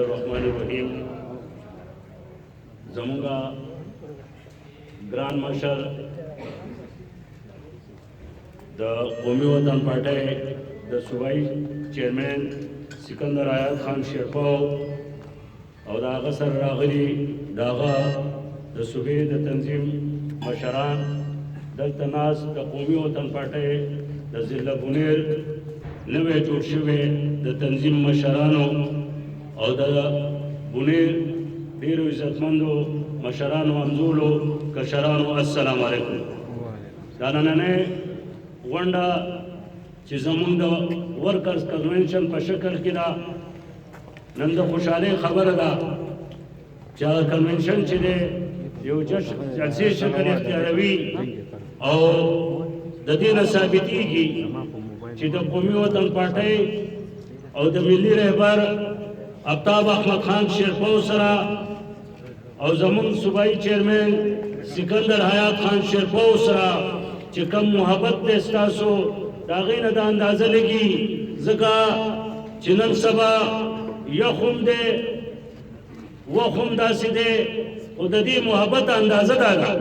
الرحمن الرحیم زمونږه ګران مشر د قومي وطن پارټۍ د صوبایي چیرمن سکندر آیات خان شیرپاو او د هغه سره راغلي د هغه د صوبې د تنظیم مشران دلته ناست د قومي وطن پارټۍ د ضلع بونیر نوی جوړ شوی د تنظیم مشرانو او د بونیر ډیرو عزتمندو مشرانو همزولو کشرانو السلام علیکم. دا نننۍ غونډه چې زموږ د ورکرز کنونشن په شکل کې ده، نن د خوشحالۍ خبره ده چې هغه کنونشن چې دی یو جلسې شکل اختیاروي او د دې نه ثابتېږي چې د قومي وطن پارټۍ او د ملي رهبر آفتاب احمد خان شیرپاو سره او زمون صوبایي چیرمن سکندر حیات خان شیرپاو سره چې کم محبت دی ستاسو د هغې نه د اندازه لګي، ځکه چې نن سبا یخ هم دی وخ هم داسې دی، خو د دې محبت اندازه دا ده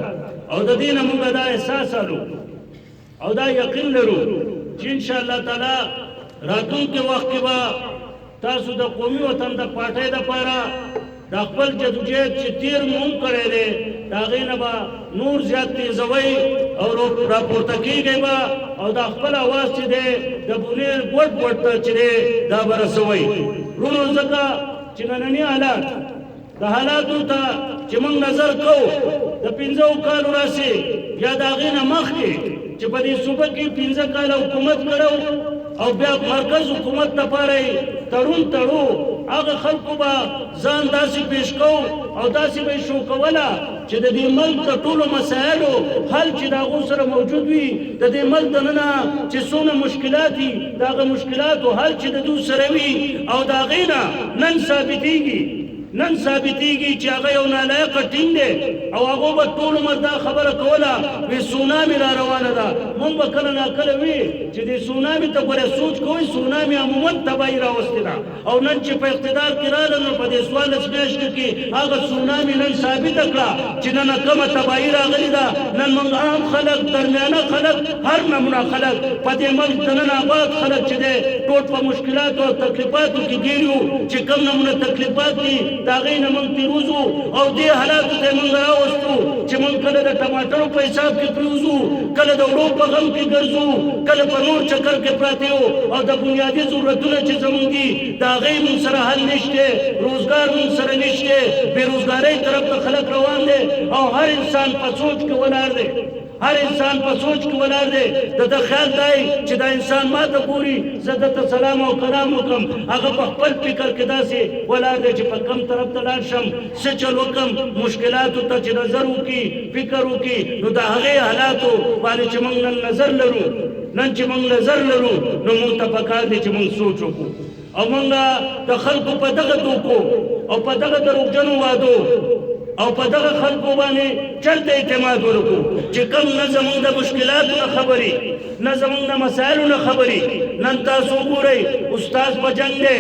او د دې نه موږ دا احساس لرو او دا یقین لرو چې انشاءالله تعالی راتلونکي وخت کې به تاسو د قومي وطن د پارټۍ دپاره د خپل جدوجہد چې تیر مو هم کړی دی د هغې نه به نور زیات تیزوئ او راپورته کېږئ به او د خپل اواز چې دی د بونیر ګوټ ګوټ ته چې دی دا به رسوئ. وروڼو ځکه چې ننني حالات د حالاتو ته چې موږ نظر کوو د 15 کالو راسې یا د هغې نه مخکې چې په دې صوبه کې 15 کاله حکومت کړی او بیا مرکز حکومت لپاره تړون تړو، هغه خلکو به ځان داسې پیش کوو او داسې به یې شو کوله چې د دې ملک د ټولو مسایلو حل چې د هغو سره موجود وي، د دې ملک دننه چې څونه مشکلات دي د هغه مشکلاتو حل چې د دوی سره وي او د هغې نه نن ثابتېږي چې هغه یو نالایقه ټیم دی او هغو به ټول عمر دا خبره کوله وی سونامي را روانه ده. موږ به کله ناکله وي چې دې سونامي ته ګوره سوچ کوئ، سونامي عموما تباهي راوستې ده او نن چې په اقتدار کې راغله نو په دې 14 میاشتو کې هغه سونامي نن ثابته کړه چې نن کومه تباهي راغلې ده. نن موږ عام خلک، درمیانه خلک، هر نمونه خلک په دې ملک دننه آباد خلک چې دی ټول په مشکلاتو او تکلیفاتو کې ګیر یو چې کوم نمونه تکلیفات دي د هغې نه موږ تېروځو او دې حالاتو ته یې موږ راوستو چې موږ کله د ټماټرو په حساب کې پرېوځو، کله د وړو په غم کې ګرځو، کله په نور چکر کې پراته یو او د بنیادي ضرورتونه چې زموږ دي د هغې موږ سره حل نشته، روزګار موږ سره نشته، بېروزګارۍ طرف ته خلک روان دی او هر انسان په سوچ کې ولاړ دی، هر انسان په سوچ کې ولاړ دی. د ده خیال دی چې دا انسان ما ته ګوري، زه دته سلام او کلام وکړم، هغه په خپل فکر کې داسې ولاړ دی چې په کوم طرف ته لاړ شم، څه چل وکړم، مشکلاتو ته چې نظر وکړي، فکر وکړي. نو د هغې حالاتو باندې چې موږ نن نظر لرو نو موږ ته پکار دی چې موږ سوچ وکړو او موږ د خلکو په دغه توکو او په دغه دروغجنو وعدو او په دغه خلکو باندې چرته اعتماد ورکړو چې کوم نه زموږ د مشکلاتو نه خبري، نه زموږ د مسایلو نه خبري. نن تاسو وګورئ، استاد په جنګ دی،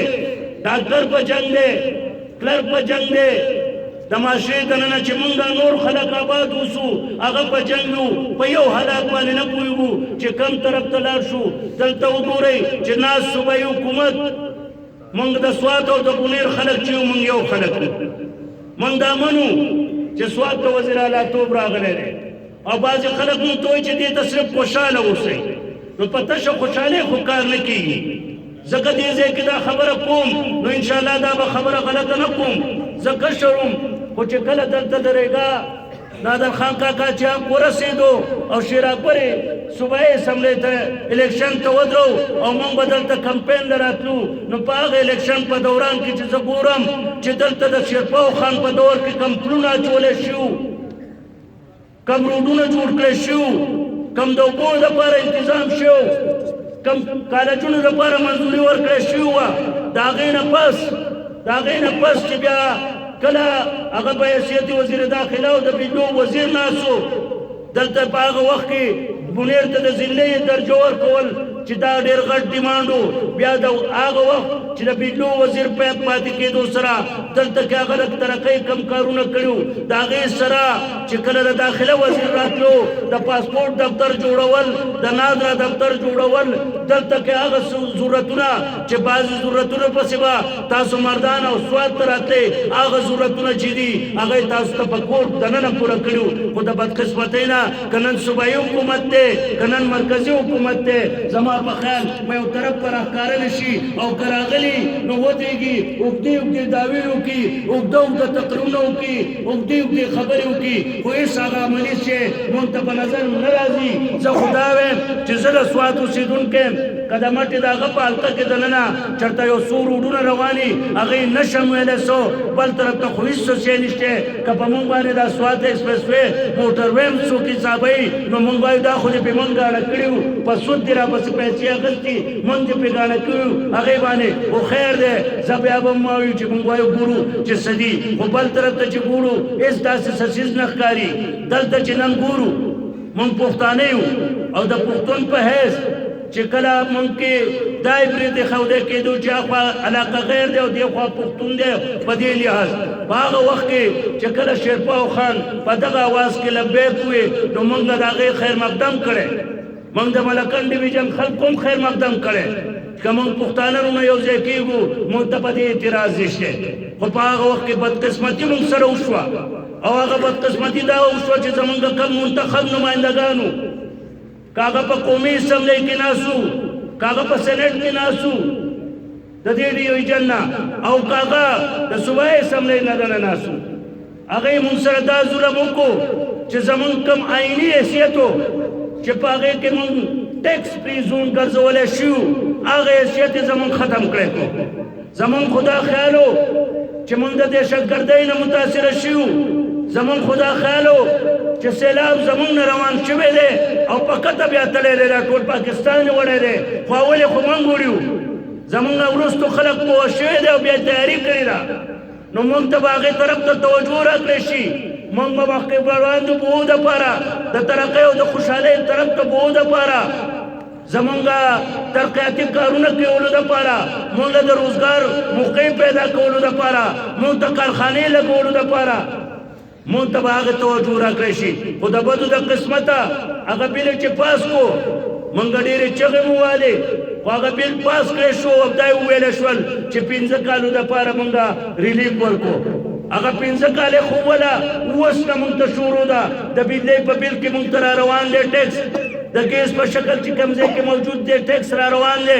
ډاکټر په جنګ دی، کلرک په جنګ دی، د معاشرې دننه چې موږ نور خلک آباد اوسو هغه په جنګ یو، په یو حالات باندې نه پوهېږو چې کوم طرف ته لاړ شو. دلته وګورئ چې ناست صوبایي حکومت موږ د سوات او د بونیر خلک چې یو موږ یو خلک یو، موږ دا منو چې سوات ته وزیر اعلی توب راغلی دی او بعضې خلک موږ ته وایي چې دې ته صرف خوشحاله اوسئ، نو په تشه خوشحالۍ خو کار نه کېږي. ځکه دې ځای کې دا خبره کوم نو انشاءالله دا به خبره غلطه نه کوم، زه کشر وم خو چې کله دلته درېږه نادر خان کاکا چې هم ورسېدو او شیر اکبر صوبایي اسمبلۍ ته الیکشن ته ودرو او موږ به دلته کمپین ته راتلو، نو په هغه الیکشن په دوران کې چې زه ګورم چې دلته د شیرپاو خان په دور کې کم پلونه اچولی شو، کم روډونه جوړ کړی شو، کم د اوبو دپاره انتظام شو، کم کالجونو دپاره منظوري ورکړی شوې وه. د هغې نه پس چې بیا کله هغه په حیثیت وزیر داخله او د بجلو وزیر ناست و، دلته په هغه وخت کې بونیر ته د ضلعې درجه ورکول چې دا ډېر غټ ډیمانډ و. بیا د هغه وخت چې د بجلو وزیر په پاتې کېدو سره دلته کې هغه د ترقۍ کم کارونه کړي وو. د هغې سره چې کله د داخله وزیر راتلو د پاسپورټ دفتر جوړول د نادره دفتر جوړول دلته کې هغه ضرورتونه چې بعضې ضرورتونه پسې به تاسو مردان او سواد ته راتلې هغه ضرورتونه چې دي هغه یې تاسو ته په کور دننه پوره کړي وو. خو د بدقسمتۍ نه که نن صوبایي حکومت دی که نن مرکزي حکومت دی زما په خیال په یو طرف به راښکاره نه شي او که راغلي نو ودرېږي اوږدې اوږدې دعوې وکړي اوږده اوږده تقریرونه وکړي اوږدې اوږدې خبرې وکړي خو هېڅ هغه عملي شی مونږ ته په نظر نه راځي. زه خو دا وایم چې زه د سوات اوسېدونکی یم که د مټې د هغه په حلقه کې دننه چېرته یو څو روډونه رواني هغه یې نه شم ویلی څو بل طرف ته خو هېڅ څه شی نشته. که په مونږ باندې دا سوات ایکسپریس وی موټر وی هم څوک حسابوي نو مونږ وایو دا خو دې پې مونږ ګاڼه کړي وو په سود دې راپسې پیسې اخیستي مونږ دې پې ګاڼه کړي وو هغې باندې خو خیر دی. زه بیا به هم وایو چې مونږ وایو ګورو چې څه دي خو بل طرف ته چې ګورو هېڅ داسې څه څیز نه ښکاري. دلته چې نن ګورو مونږ پښتانه یو او د پښتون په حیث چې کله مونږ کې دا عبرت ښودی کېدو چې هخوا علاقه غیر دی او دې خوا پښتون دی په دې لحاظ په هغه وخت کې چې کله شیرپاو خان په دغه اواز کې لبیک ووې نو مونږ د هغې خیر مقدم کړی مونږ د ملکن ډیویژن خلکو هم خیر مقدم کړی که مونږ پښتانه رونه یو ځای کېږو مونږ ته په دې اعتراض نشته. خو په هغه وخت کې بدقسمتي مونږ سره وشوه او هغه بدقسمتي دا وشوه چې زمونږ کم منتخب نمایندګانو که هغه په قومي اسمبلۍ کې ناستو که هغه په سینټ کې ناستو د دې ډیویژن نه او که هغه د صوبایي اسمبلۍ نه دننه ناستو هغې مونږ سره دا ظلم وکړو چې زمونږ کم آئیني حیثیت و چې په هغې کې مونږ ټیکس فری زون ګرځولی شو هغه حیثیت یې زمونږ ختم کړی کو. زمونږ خو دا خیال و چې مونږ د دهشتګردۍ نه متاثره شو زمونږ خو دا خیال و چې سیلاب زمونږ نه روان شوی دی او په کته بیا تللی دی دا ټول پاکستان یې وړی دی خو اول یې خو مونږ وړي وو زمونږ نه وروستو خلک پوه شوي دی او بیا تیاري کړې ده نو مونږ ته به هغې طرف ته توجه راکړی شي مونږ به مخکې روان دو بهو دپاره د ترقۍ او د خوشحالۍ طرف ته بهو دپاره زمونږ ترقیاتي کارونه کولو دپاره مونږ د روزګار موقع پیدا کولو دپاره مونږ ته کارخانې لګولو دپاره مونږ ته به هغه توجه راکړی شي. خو د بدو د قسمته هغه بیل چې پاس کو مونږ ډېرې چغې مو والې خو هغه بیل پاس کړی شو او دا یې وویلی شول چې 15 کالو دپاره مونږ ریلیف ورکړو هغه 15 کال یې ښووله اوس نه مونږ ته شروع ده د بجلۍ په بیل کې مونږ ته را روان دی ټیکس د ګیس په شکل چې کوم ځای کې موجود دی ټیکس را روان دی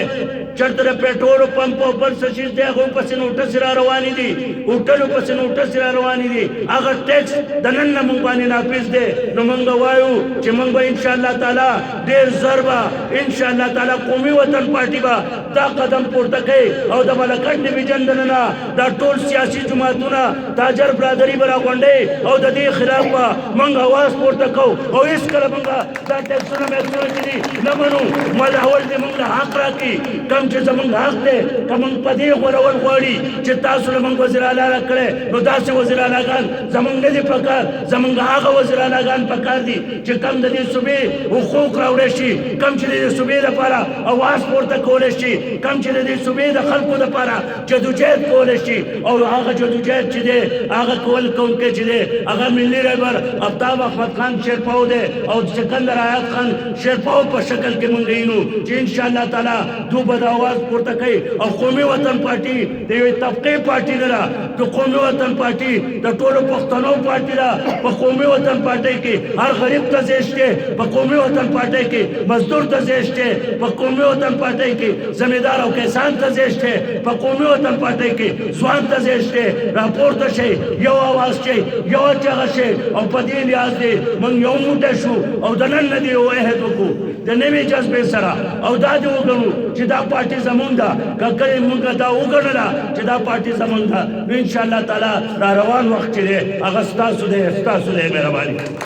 چېرته د پېټرولو پمپ او بل څه چیز دی هغو پسې نوټسې را روانې دي هوټلو پسې نوټسې را روانې دي هغه ټیکس د نن نه مونږ باندې نافظ دی نو مونږ وایو چې مونږ به انشاءالله تعالی ډېر زر به انشاءالله تعالی قومي وطن پارټي به دا قدم پورته کوي او د ملکن ډیویژن دننه دا ټول سیاسي جماعتونه تاجر برادري به راغونډوي او د دې خلاف به مونږ اواز پورته کوو او هېڅکله مونږ دا ټیکسونه میکسونه چې دي نه منو ملاول دې مونږ له حق راکړي کم چې زمونږ حق دی که مونږ په دې غورول غواړي چې تاسو له مونږ وزیر اعلی راکړی نو داسې وزیر اعلیګان زمونږ نه دي پکار زمونږ هغه وزیر اعلیګان پکار دي چې کم د دې صوبې حقوق راوړی شي کم چې د دې صوبې لپاره اواز پورته کولی شي کم چې د دې صوبې د خلکو لپاره جدوجهد کولی شي او هغه جدوجهد چې دی هغه کول کوونکی چې دی هغه ملي رهبر آفتاب احمد خان شیرپاو دی او سکندر آیات خان شیرپاو په شکل کې مونږ وینو چې انشاءالله تعالی دوی به د اواز پورته کوي او قومي وطن پارټي د یوې طبقې پارټي نه ده د قومي وطن پارټي د ټولو پښتنو پارټي ده په قومي وطن پارټۍ کې هر غریب ته ځای شته په قومي وطن پارټۍ کې مزدور ته ځای شته په قومي وطن پارټۍ کې زمیندار او کسان ته ځای شته په قومي وطن پارټۍ کې ځوان ته ځای شته راپورته شئ یو اواز شئ یو چغه شئ او په دې لحاظ دی موږ یو موټی شو او د نن نه دی یو عهد وکړو د نوې جذبې سره او دا دې وګڼو چې دا پارټي زمونږ ده که کله موږ دا وګڼله چې دا پارټي زمونږ ده نو انشاءالله تعالی را روان وخت چې دی هغه ستاسو دی ستاسو دی مهرباني